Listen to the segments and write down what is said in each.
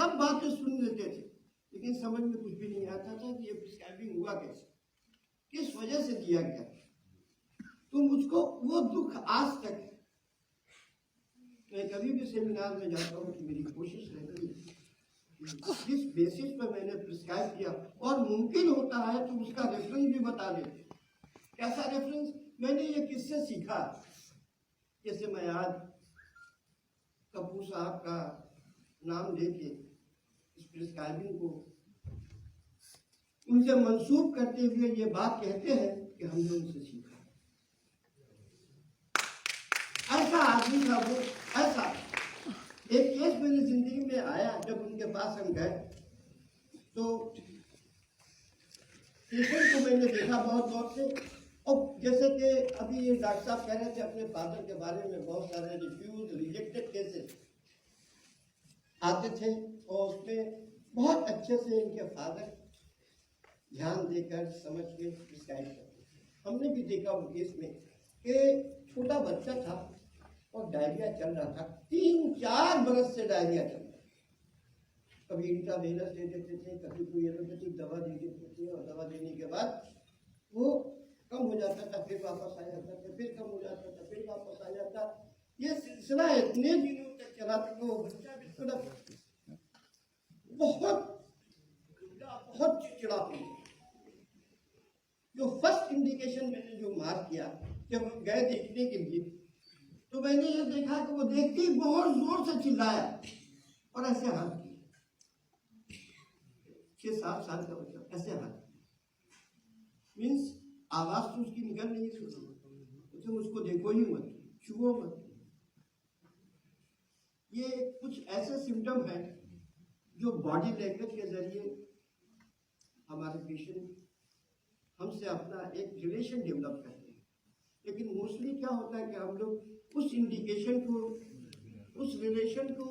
सब बातें सुन लेते थे, लेकिन समझ में कुछ भी नहीं आता था कि ये प्रिस्क्राइबिंग हुआ कैसे, किस वजह से दिया गया। तो मुझको वो दुख आज तक है। मैं कभी भी सेमिनार में जाता हूँ कि मेरी कोशिश रहती है जिस बेसिस पर मैंने प्रिस्क्राइब किया और मुमकिन होता है तो उसका रेफरेंस भी बता देते। कैसा रेफरेंस? मैंने ये किससे सीखा। जैसे मैं आज कपूर साहब का नाम लेके इस प्रिस्क्राइबिंग को उनसे मंसूब करते हुए ये बात कहते हैं कि हमने उनसे सीखा। ऐसा आदमी था वो, ऐसा एक केस मेरी जिंदगी में आया। जब उनके पास हम गए तो पेशेंट को मैंने देखा बहुत गौर से, और जैसे कि अभी ये डॉक्टर साहब कह रहे थे अपने फादर के बारे में, बहुत सारे रिफ्यूज रिजेक्टेड केसेस आते थे और उसमें बहुत अच्छे से इनके फादर ध्यान देकर समझ के प्रिस्क्राइब करते। हमने भी देखा वो केस में कि छोटा बच्चा था और डायरिया चल रहा था, 3-4 बरस से डायरिया चल रहा था। कभी इंट्रावेनस दे देते थे, कभी कोई एलोपैथिक दवा दे देते थे, और दवा देने के बाद वो कम हो जाता था, फिर वापस आ जाता था, फिर कम हो जाता था, फिर वापस आ जाता। ये सिलसिला इतने दिनों तक चला था कि वो बच्चा बिल्कुल बहुत चिड़चिड़ा हो गया। जो फर्स्ट इंडिकेशन मैंने जो मार्क किया, जब हम गए देखने के लिए, तो मैंने ये देखा कि वो देखते ही बहुत जोर से चिल्लाया और ऐसे हाथ किया। 6-7 साल का बच्चा ऐसे हाथ, मीन्स आवाज तो उसकी निकल नहीं थी। तो उसको देखो ही मत, छुओ मत। ये कुछ ऐसे सिम्टम है जो बॉडी लैंग्वेज के जरिए हमारे पेशेंट हमसे अपना एक रिलेशन डेवलप करते हैं। लेकिन मोस्टली क्या होता है कि हम लोग उस इंडिकेशन को, उस रिलेशन को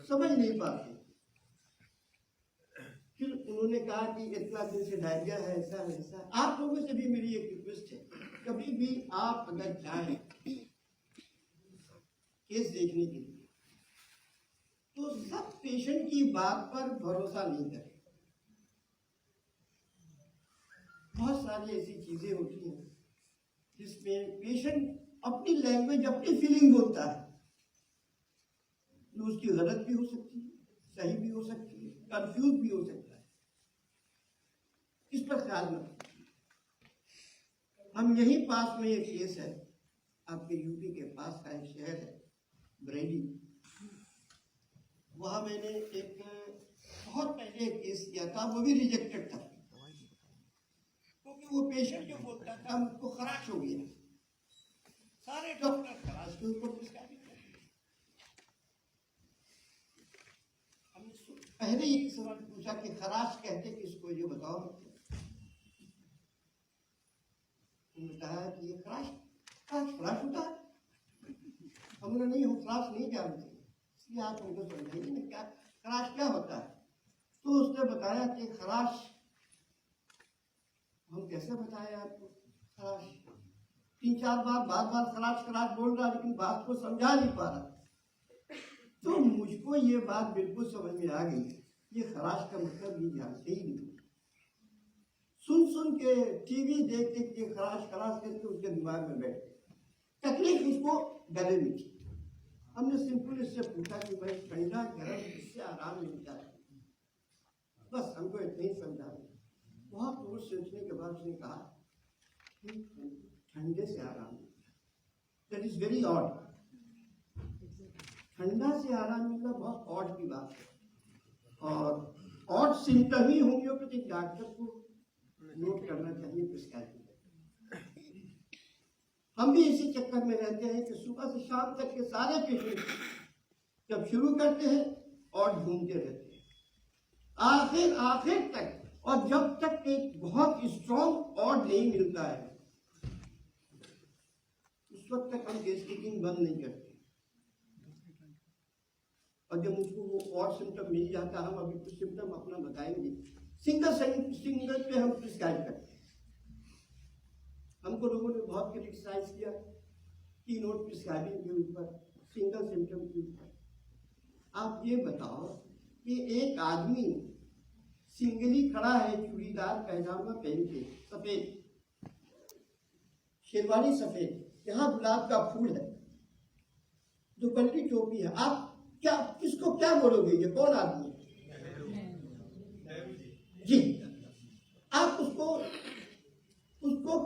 समझ नहीं पाते। फिर उन्होंने कहा कि इतना दिन से डायरिया है, ऐसा है ऐसा। आप लोगों से भी मेरी एक रिक्वेस्ट है, कभी भी आप अगर जाएं केस देखने के लिए तो सब पेशेंट की बात पर भरोसा नहीं करें। बहुत सारी ऐसी चीजें होती हैं जिसमें पेशेंट अपनी लैंग्वेज, अपनी फीलिंग बोलता है। तो उसकी गलत भी हो सकती है, सही भी हो सकती है, कंफ्यूज भी हो सकता है। इस पर ख्याल रखें। हम यही पास में एक केस है, आपके यूपी के पास का एक शहर है बरेली, वहां मैंने एक बहुत पहले एक केस किया था, वो भी रिजेक्टेड था क्योंकि वो पेशेंट जो बोलता था उसको खराश हो गया। सारे डॉक्टर खराश के ऊपर प्रिस्क्राइबिंग करते। हमने पहले ही सवाल पूछा कि खराश कहते किसको, ये बताओ। उन्होंने कहा कि ये खराश खराश होता है। हमने नहीं, हम खराश नहीं जानते, इसलिए आप उनको समझाइए ना क्या खराश क्या होता है। तो उसने बताया कि खराश, हम कैसे बताएं आपको। खराश 3-4 बार खराश खराश बोल रहा, लेकिन बात को समझा नहीं पा रहा। तो मुझको ये बात बिल्कुल समझ में आ गई, ये खराश का मतलब ये जानते ही नहीं। सुन के, टीवी देख के खराश खराश करके उसके दिमाग में बैठ गए। तकलीफ उसको गले में थी। हमने सिंपल इससे पूछा कि भाई ठंडा गर्म इससे आराम मिलता है, बस हमको इतना ही समझा। बहुत दूर सोचने के बाद उसने कहा कि ठंडे से आराम मिलता है। That is very odd. ठंडा से आराम मिलना बहुत ऑड की बात है, और ऑड सिम्टम ही होम्योपैथिक डॉक्टर को नोट करना चाहिए प्रिस्क्राइब। हम भी इसी चक्कर में रहते हैं कि सुबह से शाम तक के सारे पेशेंट जब शुरू करते हैं और ढूंढते रहते हैं आखिर तक, और जब तक एक बहुत स्ट्रॉन्ग ऑड नहीं मिलता है उस वक्त तक हम केस टेकिंग बंद नहीं करते। और जब मुझको वो ऑड सिम्टम मिल जाता है, हम अभी कुछ सिम्टम अपना बताएंगे, सिंगल पे हम प्रिस्क्राइब करते हैं। हमको लोगों ने बहुत क्रिटिसाइज किया की नोट प्रिस्क्राइबिंग के ऊपर, सिंगल सिम्टम के ऊपर। आप ये बताओ कि एक आदमी सिंगली खड़ा है, चूड़ीदार पैजामा पहन के, सफेद शेरवानी सफेद, यहाँ गुलाब का फूल है, दुपट्टी टोपी है। आप क्या किसको क्या बोलोगे? ये कौन आदमी है जी? आप उसको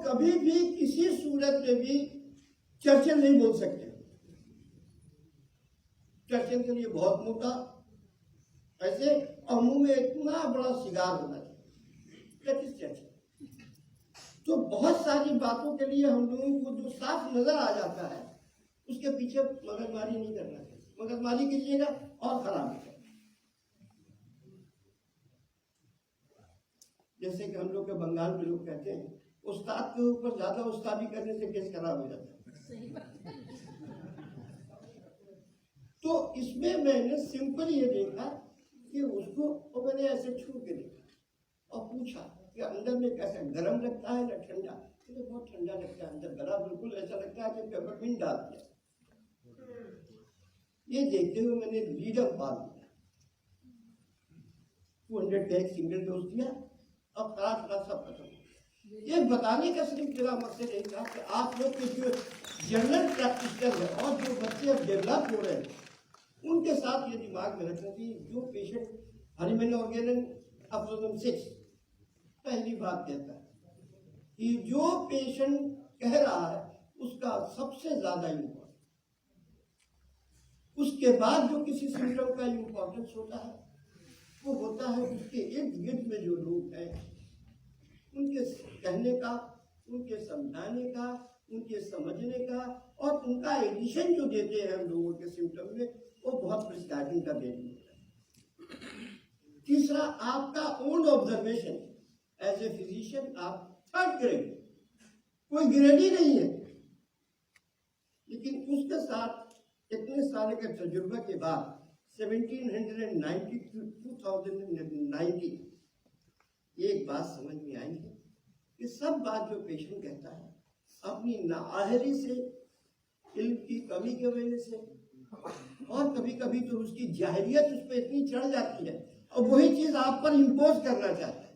कभी भी किसी सूरत में भी चर्चिल नहीं बोल सकते। चर्चिल के लिए बहुत मोटा ऐसे और मुंह में इतना बड़ा सिगार होना चाहिए। तो बहुत सारी बातों के लिए हम लोगों को जो साफ नजर आ जाता है उसके पीछे मगजमारी नहीं करना चाहिए। मगजमारी कीजिएगा और खराब है। जैसे कि हम लोग के बंगाल में लोग कहते हैं, उस्ताद के ऊपर ज्यादा उस्तादी करने से केस खराब हो जाता है। तो इसमें मैंने सिंपल ये देखा कि उसको मैंने ऐसे छू के देखा और पूछा कि अंदर में कैसा गर्म लगता है ना ठंडा? मुझे बहुत ठंडा लगता है, अंदर गला बिल्कुल ऐसा लगता है कि पेपरमिंट डाल दिया। ये देखते हुए मैंने लीडर बाल दिया, 200 का एक सिंगल डोज दिया और खराब सब खत्म। ये बताने का सिर्फ मेरा मकसद यही था कि आप लोग के जो जनरल प्रैक्टिशनर है और जो बच्चे अब डेवलप हो रहे हैं उनके साथ ये दिमाग में रखना चाहिए, जो पेशेंट हरिमन ऑर्गेनन अफ्रोजन 6 पहली बात कहता है कि जो पेशेंट कह रहा है उसका सबसे ज्यादा इम्पोर्टेंट, उसके बाद जो किसी सिम्टम का इम्पोर्टेंस होता है वो होता है उसके इर्द गिर्द में जो लोग हैं उनके कहने का, उनके समझाने का, उनके समझने का और उनका एडिशन जो देते हैं हम लोगों के सिम्टम में, वो बहुत प्रिस्क्राइबिंग का देते हैं। तीसरा, आपका own observation as a physician, आप 3rd ग्रेड, कोई ग्रेड ही नहीं है, लेकिन उसके साथ इतने साल के तजुर्बे के बाद 1790 to 2090 एक बात समझ में आई है कि सब बात जो पेशेंट कहता है अपनी नाअहली से, इल्म की कमी की वजह से, और कभी कभी तो उसकी जाहिलियत उस पर इतनी चढ़ जाती है और वही चीज आप पर इम्पोज करना चाहता है।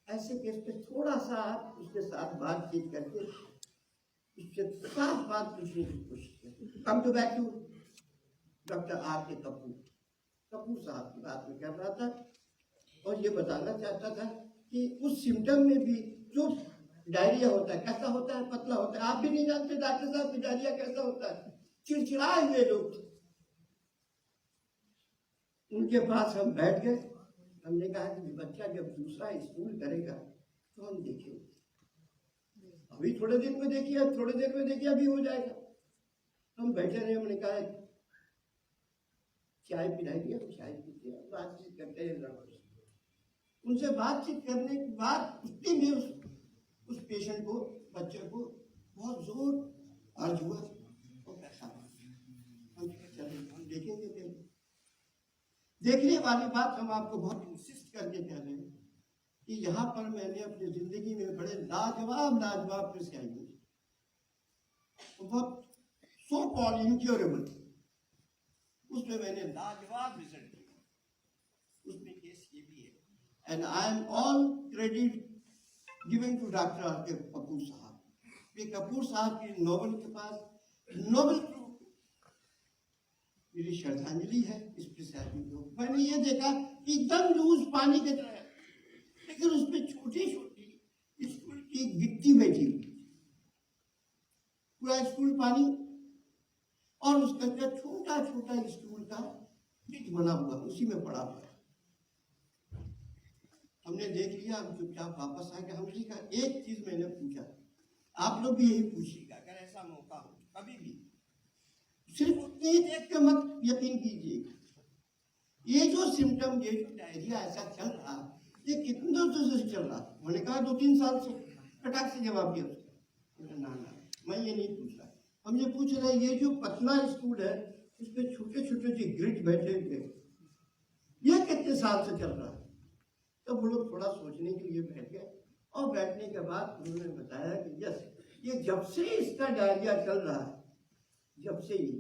ऐसे केस पे थोड़ा सा आप उसके साथ बातचीत करके उससे साफ बात पूछने की कोशिश करें। Come to back to doctor R K Kapoor साहब की बात में कर रहा था और ये बताना चाहता था कि उस सिम्टम में भी जो डायरिया होता है, कैसा होता है? पतला होता है। आप भी नहीं जानते डॉक्टर साहब की डायरिया कैसा होता है, चिड़चिड़ाए हुए लोग। उनके पास हम बैठ गए, हमने कहा कि बच्चा जब दूसरा स्कूल करेगा तो हम देखेंगे, अभी थोड़े दिन में देखिए, थोड़ी देर में देखिए, अभी हो जाएगा। हम बैठे रहे, हमने कहा चाय पिलाइए, हम चाय पीते हैं, बातचीत करते हैं। उनसे बातचीत करने के बाद उतनी भी उस पेशेंट को, बच्चे को बहुत जोर अर्ज हुआ और पैसा हम देखेंगे। देखने वाली बात हम आपको बहुत इंसिस्ट करके कह रहे हैं कि यहाँ पर मैंने अपनी जिंदगी में बड़े लाजवाब प्रिस्क्राइबिंग, बहुत सो कॉल्ड इनक्योरेबल, उसमें मैंने लाजवाब रिजल्ट किया। उसमें केस ये भी है, and I am all credit given to doctor R K Kapoor साहब। ये कपूर साहब की नोबेल के पास नोबेल मेरी श्रद्धांजलि है इस प्रिस्क्राइबिंग को। मैंने ये देखा कि एकदम लूज पानी की तरह, लेकिन उसमें छोटी छोटी स्कूल की गिट्टी बैठी हुई, पूरा स्कूल पानी और उसके अंदर छोटा छोटा स्कूल का पिच बना हुआ, उसी में पड़ा हुआ। हमने देख लिया, हम चुपचाप वापस आ गए। हमने कहा एक चीज मैंने पूछा, आप लोग भी यही पूछिएगा अगर ऐसा मौका हो कभी भी, सिर्फ उतनी देख के मत यकीन कीजिएगा। ये जो सिम्टम, ये जो डायरिया ऐसा चल रहा, ये कितने दिनों से चल रहा? मैंने कहा 2-3 साल से। फटाक से जवाब दिया उसने, ना मैं ये नहीं पूछ रहा। हम ये पूछ रहे हैं ये जो पतला स्कूल है उसपे छोटे छोटे जो ग्रिड बैठे हुए, ये कितने साल से चल रहा है? तो वो लोग थोड़ा सोचने के लिए बैठ गए और बैठने के बाद उन्होंने बताया कि यस, ये जब से इसका डायरिया चल रहा है, जब से ही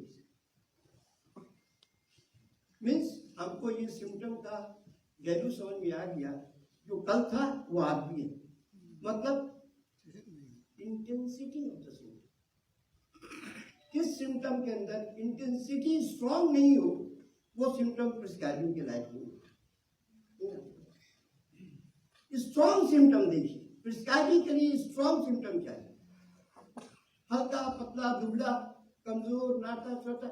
मीन्स हमको ये सिम्टम का वैल्यू समझ में आ गया, जो कल था वो आज भी है, मतलब इंटेंसिटी ऑफ द सिम्टम। किस सिम्टम के अंदर इंटेंसिटी स्ट्रॉन्ग नहीं हो वो सिम्टम प्रिस्क्राइबिंग के लायक नहीं है। स्ट्रॉन्ग सिम्टम देखिए, प्रिस्क्राइबिंग के लिए स्ट्रॉन्ग सिम्टम चाहिए। हल्का पतला दुबला कमजोर नाटा छोटा,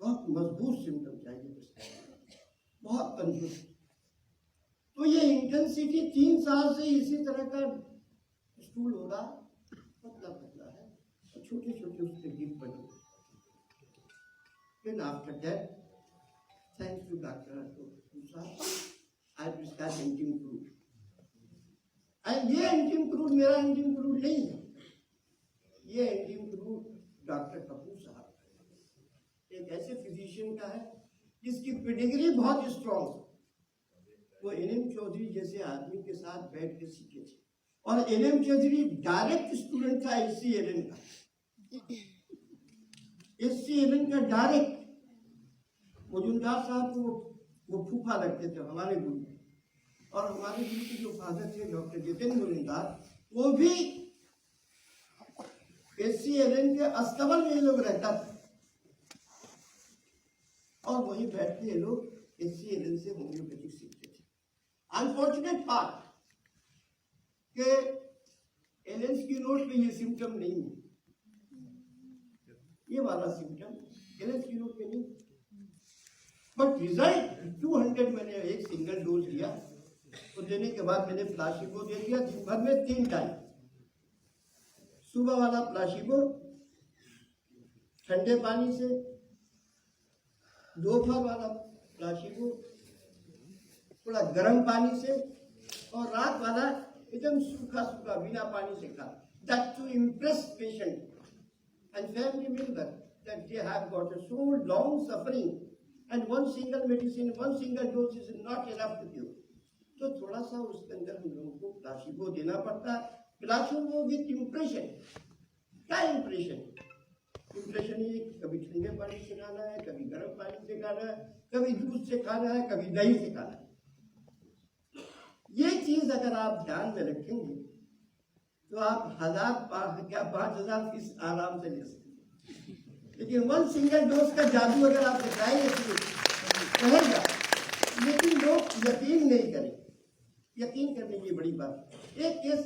बहुत मजबूत सिम्टम चाहिए, बहुत कमजोर। तो ये इंटेंसिटी 3 साल से इसी तरह का स्टूल हो रहा, पतला पतला है, छोटे छोटे उसके गिर पड़े। Then after that, thanks to Dr. Ashok, I prescribed anti-crude. And ये anti-crude मेरा anti-crude नहीं है, ये anti-crude डॉक्टर कपूर साहब एक ऐसे फिजिशियन का है जिसकी पेडिग्री बहुत स्ट्रॉन्ग है। वो एलएम चौधरी जैसे आदमी के साथ बैठ के सीखे थे, और एलएम चौधरी डायरेक्ट स्टूडेंट था SCLN का। SCLN का डायरेक्ट मुजुमदार साहब को वो फूफा लगते थे हमारे गुरु, और हमारे गुरु के जो फादर थे डॉक्टर जितेंद्र मुजुमदार, वो भी SCLN के अस्तबल में ये लोग रहता था, और वहीं बैठ के ये लोग SCLN से होम्योपैथिक सीखते थे। अनफॉर्चुनेट पार्ट के एलेंस की नोट में ये सिम्टम नहीं है, ये वाला सिम्टम एलेंस की नोट में नहीं, बट रिजल्ट 200 मैंने एक सिंगल डोज दिया, तो देने के बाद मैंने प्लासिबो दे दिया दिन भर में 3 टाइम। सुबह वाला प्लासिबो ठंडे पानी से, दोपहर वाला प्लासिबो थोड़ा गर्म पानी से, और रात वाला एकदम सूखा सूखा बिना पानी से खा। That to impress patient and family member that they have got a so long suffering and one single medicine, one single dose is not enough to cure. तो थोड़ा सा उसके अंदर हम लोगों को प्लासिबो देना पड़ता है। Placebo with impression. क्या इम्प्रेशन? इम्प्रेशन ये कभी ठंडे पानी से खाना है, कभी गर्म पानी से खाना है, कभी दूध से खाना है, कभी दही से खाना है। ये चीज अगर आप ध्यान में रखेंगे तो आप 5,000 फीस आराम से ले सकते। लेकिन 1 सिंगल डोज का जादू अगर आप दिखाएंगे कहेगा, लेकिन लोग यकीन नहीं करें। यकीन करने की बड़ी बात। एक केस